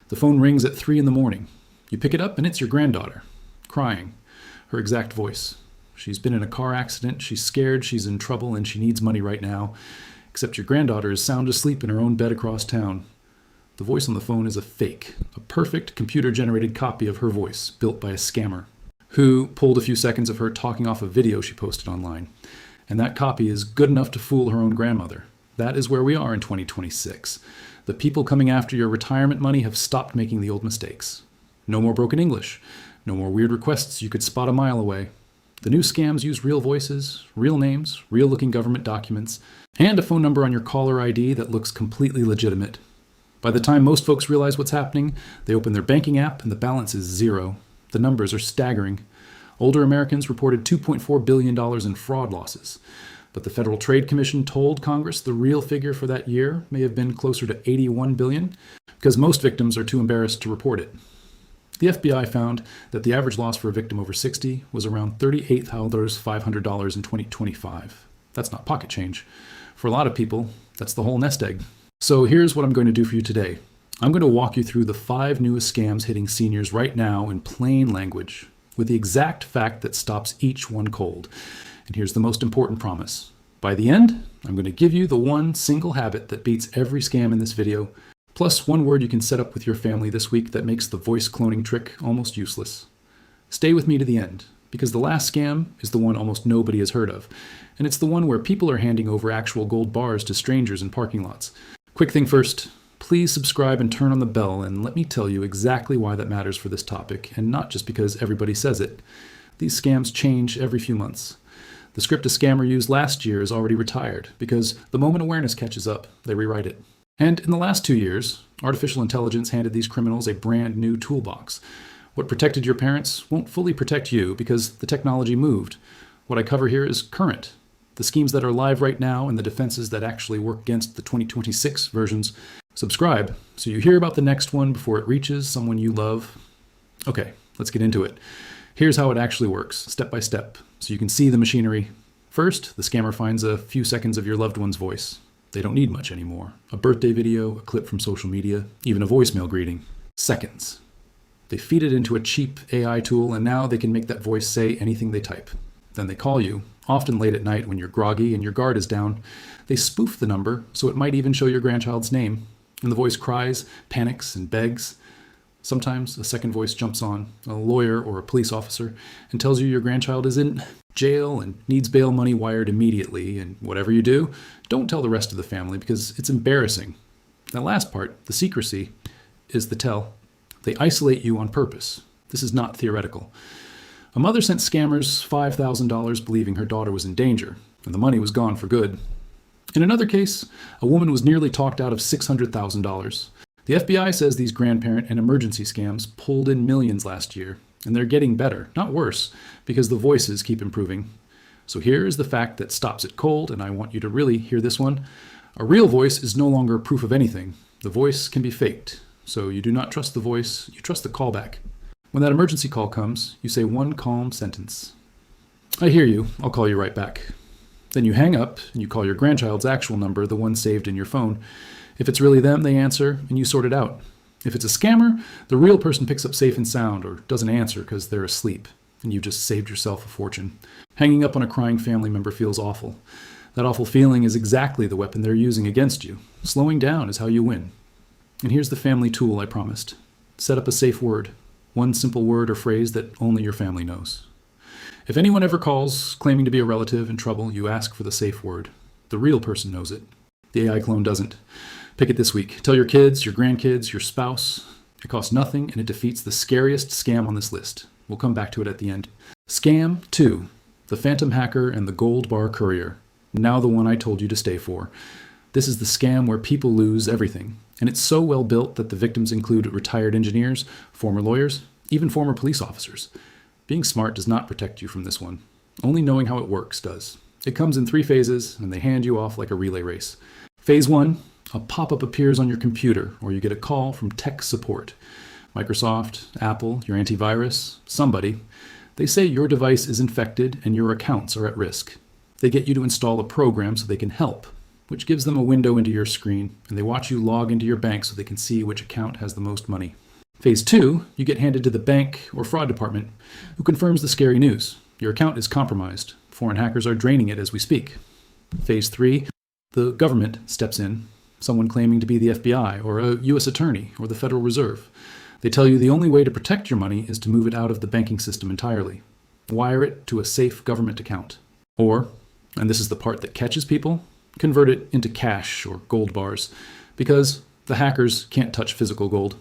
The phone rings at 3 in the morning. You pick it up and it's your granddaughter, crying. Her exact voice. She's been in a car accident, she's scared, she's in trouble, and she needs money right now. Except your granddaughter is sound asleep in her own bed across town. The voice on the phone is a fake, a perfect computer-generated copy of her voice, built by a scammer, who pulled a few seconds of her talking off a video she posted online. And that copy is good enough to fool her own grandmother. That is where we are in 2026. The people coming after your retirement money have stopped making the old mistakes. No more broken English. No more weird requests you could spot a mile away. The new scams use real voices, real names, real-looking government documents, and a phone number on your caller ID that looks completely legitimate. By the time most folks realize what's happening, they open their banking app and the balance is zero. The numbers are staggering. Older Americans reported $2.4 billion in fraud losses. But the Federal Trade Commission told Congress the real figure for that year may have been closer to $81 billion, because most victims are too embarrassed to report it. The FBI found that the average loss for a victim over 60 was around $38,500 in 2025. That's not pocket change. For a lot of people, that's the whole nest egg. So here's what I'm going to do for you today. I'm going to walk you through the 5 newest scams hitting seniors right now in plain language, with the exact fact that stops each one cold. And here's the most important promise. By the end, I'm going to give you the one single habit that beats every scam in this video, plus one word you can set up with your family this week that makes the voice cloning trick almost useless. Stay with me to the end, because the last scam is the one almost nobody has heard of, and it's the one where people are handing over actual gold bars to strangers in parking lots. Quick thing first, please subscribe and turn on the bell, and let me tell you exactly why that matters for this topic, and not just because everybody says it. These scams change every few months. The script a scammer used last year is already retired, because the moment awareness catches up, they rewrite it. And in the last 2 years, artificial intelligence handed these criminals a brand new toolbox. What protected your parents won't fully protect you because the technology moved. What I cover here is current. The schemes that are live right now and the defenses that actually work against the 2026 versions. Subscribe so you hear about the next one before it reaches someone you love. Okay, let's get into it. Here's how it actually works, step by step, so you can see the machinery. First, the scammer finds a few seconds of your loved one's voice. They don't need much anymore. A birthday video, a clip from social media, even a voicemail greeting. Seconds. They feed it into a cheap AI tool, and now they can make that voice say anything they type. Then they call you, often late at night when you're groggy and your guard is down. They spoof the number, so it might even show your grandchild's name. And the voice cries, panics, and begs. Sometimes a second voice jumps on, a lawyer or a police officer, and tells you your grandchild is in jail and needs bail money wired immediately, and whatever you do, don't tell the rest of the family because it's embarrassing. That last part, the secrecy, is the tell. They isolate you on purpose. This is not theoretical. A mother sent scammers $5,000 believing her daughter was in danger, and the money was gone for good. In another case, a woman was nearly talked out of $600,000. The FBI says these grandparent and emergency scams pulled in millions last year, and they're getting better, not worse, because the voices keep improving. So here is the fact that stops it cold, and I want you to really hear this one. A real voice is no longer proof of anything. The voice can be faked. So you do not trust the voice, you trust the callback. When that emergency call comes, you say one calm sentence. I hear you, I'll call you right back. Then you hang up, and you call your grandchild's actual number, the one saved in your phone. If it's really them, they answer, and you sort it out. If it's a scammer, the real person picks up safe and sound, or doesn't answer because they're asleep, and you've just saved yourself a fortune. Hanging up on a crying family member feels awful. That awful feeling is exactly the weapon they're using against you. Slowing down is how you win. And here's the family tool I promised. Set up a safe word. One simple word or phrase that only your family knows. If anyone ever calls claiming to be a relative in trouble, you ask for the safe word. The real person knows it. The AI clone doesn't. Pick it this week. Tell your kids, your grandkids, your spouse. It costs nothing and it defeats the scariest scam on this list. We'll come back to it at the end. Scam 2. The Phantom Hacker and the Gold Bar Courier. Now the one I told you to stay for. This is the scam where people lose everything. And it's so well built that the victims include retired engineers, former lawyers, even former police officers. Being smart does not protect you from this one. Only knowing how it works does. It comes in 3 phases, and they hand you off like a relay race. Phase 1, a pop-up appears on your computer, or you get a call from tech support. Microsoft, Apple, your antivirus, somebody. They say your device is infected and your accounts are at risk. They get you to install a program so they can help. which gives them a window into your screen, and they watch you log into your bank so they can see which account has the most money. Phase 2, you get handed to the bank or fraud department, who confirms the scary news. Your account is compromised. Foreign hackers are draining it as we speak. Phase 3, the government steps in, someone claiming to be the FBI or a U.S. attorney or the Federal Reserve. They tell you the only way to protect your money is to move it out of the banking system entirely. Wire it to a safe government account. Or, and this is the part that catches people, convert it into cash or gold bars, because the hackers can't touch physical gold.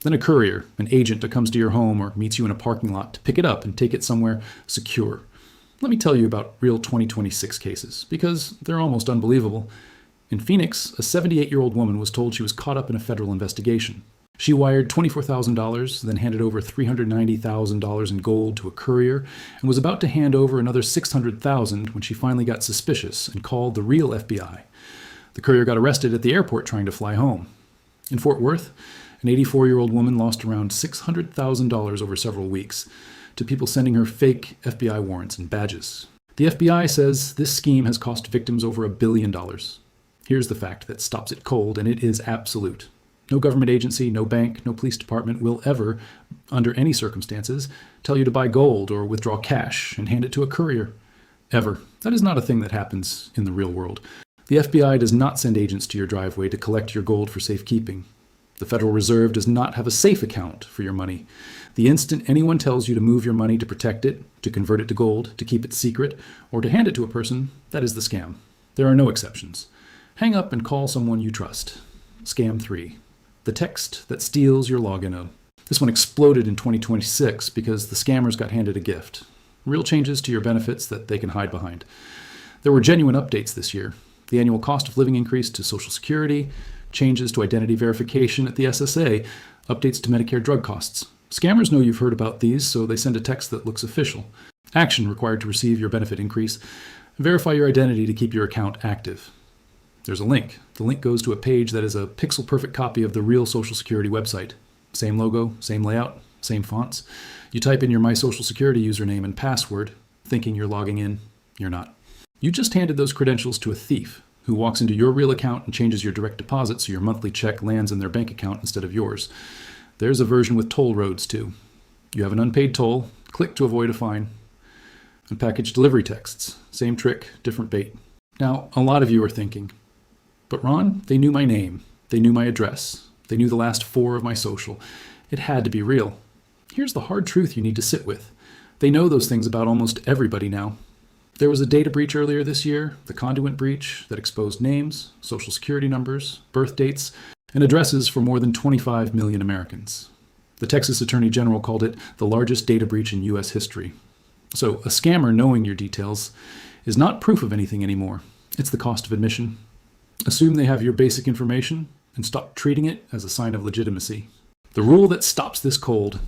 Then a courier, an agent that comes to your home or meets you in a parking lot to pick it up and take it somewhere secure. Let me tell you about real 2026 cases, because they're almost unbelievable. In Phoenix, a 78-year-old woman was told she was caught up in a federal investigation. She wired $24,000, then handed over $390,000 in gold to a courier, and was about to hand over another $600,000 when she finally got suspicious and called the real FBI. The courier got arrested at the airport trying to fly home. In Fort Worth, an 84-year-old woman lost around $600,000 over several weeks to people sending her fake FBI warrants and badges. The FBI says this scheme has cost victims over $1 billion. Here's the fact that stops it cold, and it is absolute. No government agency, no bank, no police department will ever, under any circumstances, tell you to buy gold or withdraw cash and hand it to a courier. Ever. That is not a thing that happens in the real world. The FBI does not send agents to your driveway to collect your gold for safekeeping. The Federal Reserve does not have a safe account for your money. The instant anyone tells you to move your money to protect it, to convert it to gold, to keep it secret, or to hand it to a person, that is the scam. There are no exceptions. Hang up and call someone you trust. Scam 3. The text that steals your login. This one exploded in 2026 because the scammers got handed a gift. Real changes to your benefits that they can hide behind. There were genuine updates this year. The annual cost of living increase to Social Security, changes to identity verification at the SSA, updates to Medicare drug costs. Scammers know you've heard about these, so they send a text that looks official. Action required to receive your benefit increase. Verify your identity to keep your account active. There's a link. The link goes to a page that is a pixel-perfect copy of the real Social Security website. Same logo, same layout, same fonts. You type in your My Social Security username and password, thinking you're logging in. You're not. You just handed those credentials to a thief who walks into your real account and changes your direct deposit so your monthly check lands in their bank account instead of yours. There's a version with toll roads, too. You have an unpaid toll, click to avoid a fine. Unpackaged delivery texts. Same trick, different bait. Now, a lot of you are thinking, but Ron, they knew my name. They knew my address. They knew the last 4 of my social. It had to be real. Here's the hard truth you need to sit with. They know those things about almost everybody now. There was a data breach earlier this year, the conduit breach, that exposed names, social security numbers, birth dates, and addresses for more than 25 million Americans. The Texas Attorney General called it the largest data breach in U.S. history. So a scammer knowing your details is not proof of anything anymore. It's the cost of admission. Assume they have your basic information and stop treating it as a sign of legitimacy. The rule that stops this cold.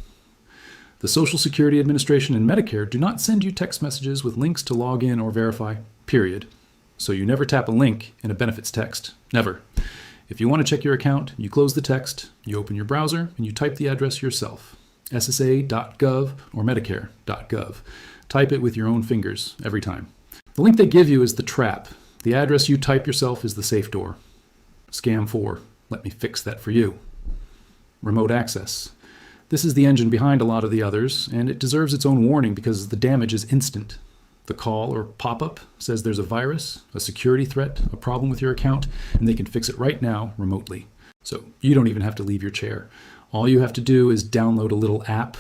The Social Security Administration and Medicare do not send you text messages with links to log in or verify, period. So you never tap a link in a benefits text. Never. If you want to check your account, you close the text, you open your browser, and you type the address yourself. SSA.gov or Medicare.gov. Type it with your own fingers every time. The link they give you is the trap. The address you type yourself is the safe door. Scam 4. Let me fix that for you. Remote access. This is the engine behind a lot of the others, and it deserves its own warning because the damage is instant. The call or pop-up says there's a virus, a security threat, a problem with your account, and they can fix it right now remotely. So you don't even have to leave your chair. All you have to do is download a little app.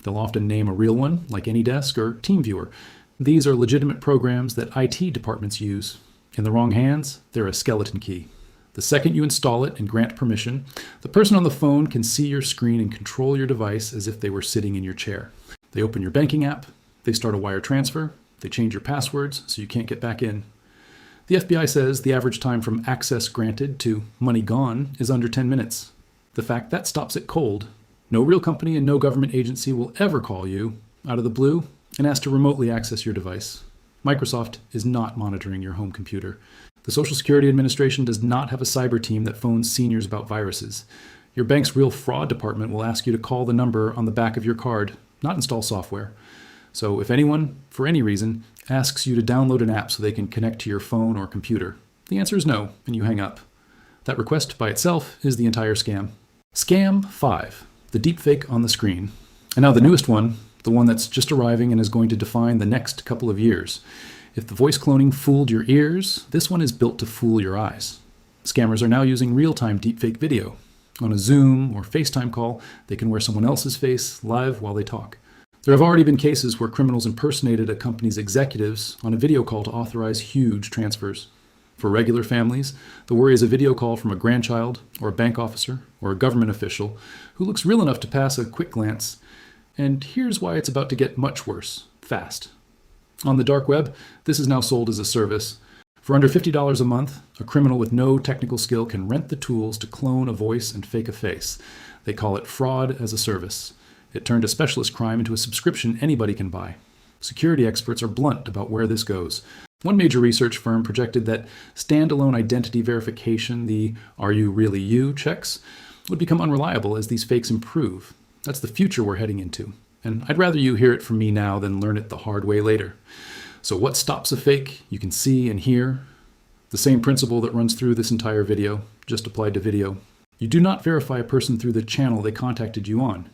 They'll often name a real one, like AnyDesk or TeamViewer. These are legitimate programs that IT departments use. In the wrong hands, they're a skeleton key. The second you install it and grant permission, the person on the phone can see your screen and control your device as if they were sitting in your chair. They open your banking app, they start a wire transfer, they change your passwords so you can't get back in. The FBI says the average time from access granted to money gone is under 10 minutes. The fact that stops it cold. No real company and no government agency will ever call you out of the blue and ask to remotely access your device. Microsoft is not monitoring your home computer. The Social Security Administration does not have a cyber team that phones seniors about viruses. Your bank's real fraud department will ask you to call the number on the back of your card, not install software. So if anyone, for any reason, asks you to download an app so they can connect to your phone or computer, The answer is no, and you hang up. That request by itself is the entire scam. Scam 5, the deepfake on the screen. And now the newest one, the one that's just arriving and is going to define the next couple of years. If the voice cloning fooled your ears, this one is built to fool your eyes. Scammers are now using real-time deepfake video. On a Zoom or FaceTime call, they can wear someone else's face live while they talk. There have already been cases where criminals impersonated a company's executives on a video call to authorize huge transfers. For regular families, the worry is a video call from a grandchild or a bank officer or a government official who looks real enough to pass a quick glance. And here's why it's about to get much worse, fast. On the dark web, this is now sold as a service. For under $50 a month, a criminal with no technical skill can rent the tools to clone a voice and fake a face. They call it fraud as a service. It turned a specialist crime into a subscription anybody can buy. Security experts are blunt about where this goes. One major research firm projected that standalone identity verification, the "Are you really you?" checks, would become unreliable as these fakes improve. That's the future we're heading into. And I'd rather you hear it from me now than learn it the hard way later. So what stops a fake? You can see and hear. The same principle that runs through this entire video, just applied to video. You do not verify a person through the channel they contacted you on.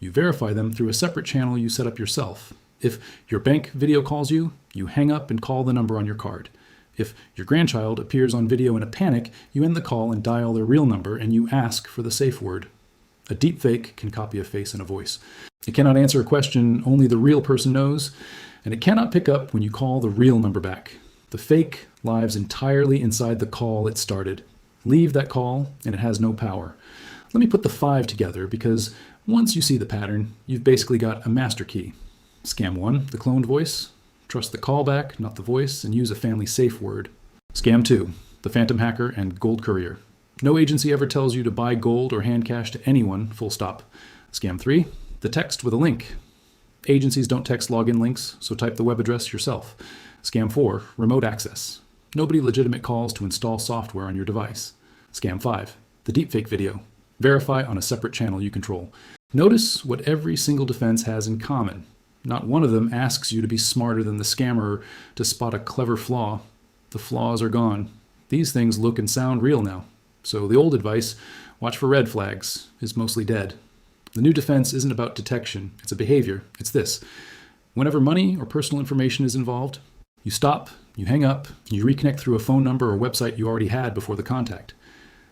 You verify them through a separate channel you set up yourself. If your bank video calls you, you hang up and call the number on your card. If your grandchild appears on video in a panic, you end the call and dial their real number and you ask for the safe word. A deepfake can copy a face and a voice. It cannot answer a question only the real person knows, and it cannot pick up when you call the real number back. The fake lives entirely inside the call it started. Leave that call and it has no power. Let me put the 5 together because once you see the pattern, you've basically got a master key. Scam 1, the cloned voice. Trust the callback, not the voice, and use a family safe word. Scam 2, the phantom hacker and gold courier. No agency ever tells you to buy gold or hand cash to anyone, full stop. Scam 3, the text with a link. Agencies don't text login links, so type the web address yourself. Scam 4, remote access. Nobody legitimate calls to install software on your device. Scam 5, the deepfake video. Verify on a separate channel you control. Notice what every single defense has in common. Not one of them asks you to be smarter than the scammer or to spot a clever flaw. The flaws are gone. These things look and sound real now. So the old advice, watch for red flags, is mostly dead. The new defense isn't about detection, it's a behavior. It's this. Whenever money or personal information is involved, you stop, you hang up, you reconnect through a phone number or website you already had before the contact.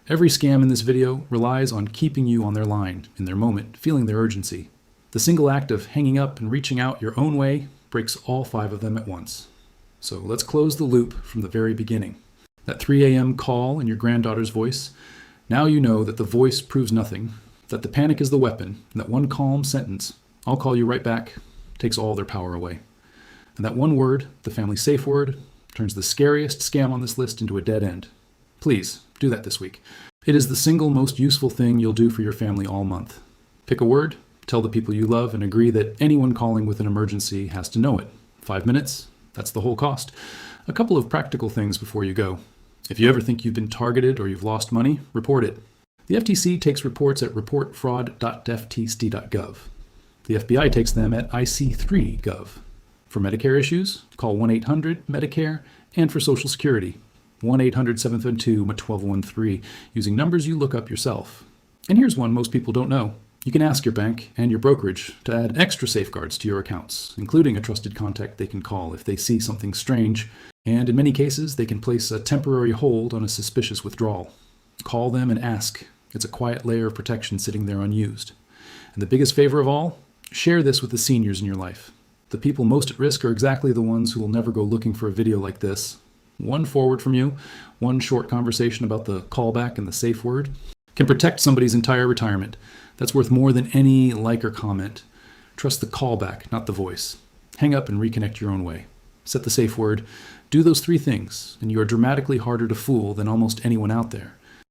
Every scam in this video relies on keeping you on their line, in their moment, feeling their urgency. The single act of hanging up and reaching out your own way breaks all 5 of them at once. So let's close the loop from the very beginning. That 3 a.m. call in your granddaughter's voice, now you know that the voice proves nothing, that the panic is the weapon, and that one calm sentence, "I'll call you right back," takes all their power away. And that one word, the family safe word, turns the scariest scam on this list into a dead end. Please, do that this week. It is the single most useful thing you'll do for your family all month. Pick a word, tell the people you love, and agree that anyone calling with an emergency has to know it. 5 minutes, that's the whole cost. A couple of practical things before you go. If you ever think you've been targeted or you've lost money, report it. The FTC takes reports at reportfraud.ftc.gov. The FBI takes them at ic3.gov. For Medicare issues, call 1-800-MEDICARE, and for Social Security, 1-800-772-1213, using numbers you look up yourself. And here's one most people don't know. You can ask your bank and your brokerage to add extra safeguards to your accounts, including a trusted contact they can call if they see something strange, and in many cases, they can place a temporary hold on a suspicious withdrawal. Call them and ask. It's a quiet layer of protection sitting there unused. And the biggest favor of all, share this with the seniors in your life. The people most at risk are exactly the ones who will never go looking for a video like this. One forward from you, one short conversation about the callback and the safe word, can protect somebody's entire retirement. That's worth more than any like or comment. Trust the callback, not the voice. Hang up and reconnect your own way. Set the safe word. Do those 3 things, and you are dramatically harder to fool than almost anyone out there.